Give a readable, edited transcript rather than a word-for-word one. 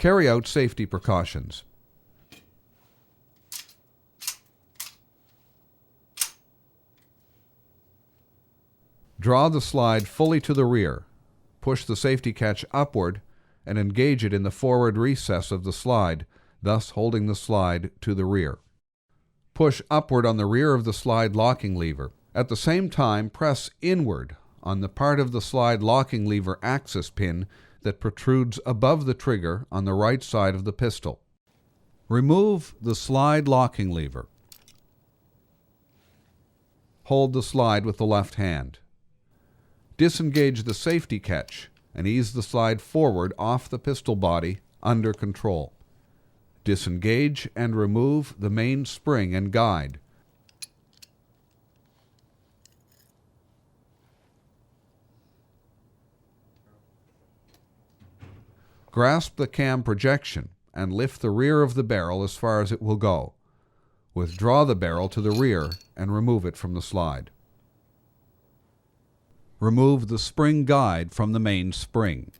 Carry out safety precautions. Draw the slide fully to the rear. Push the safety catch upward and engage it in the forward recess of the slide, thus holding the slide to the rear. Push upward on the rear of the slide locking lever. At the same time, press inward on the part of the slide locking lever axis pin that protrudes above the trigger on the right side of the pistol. Remove the slide locking lever. Hold the slide with the left hand. Disengage the safety catch and ease the slide forward off the pistol body under control. Disengage and remove the main spring and guide. Grasp the cam projection and lift the rear of the barrel as far as it will go. Withdraw the barrel to the rear and remove it from the slide. Remove the spring guide from the main spring.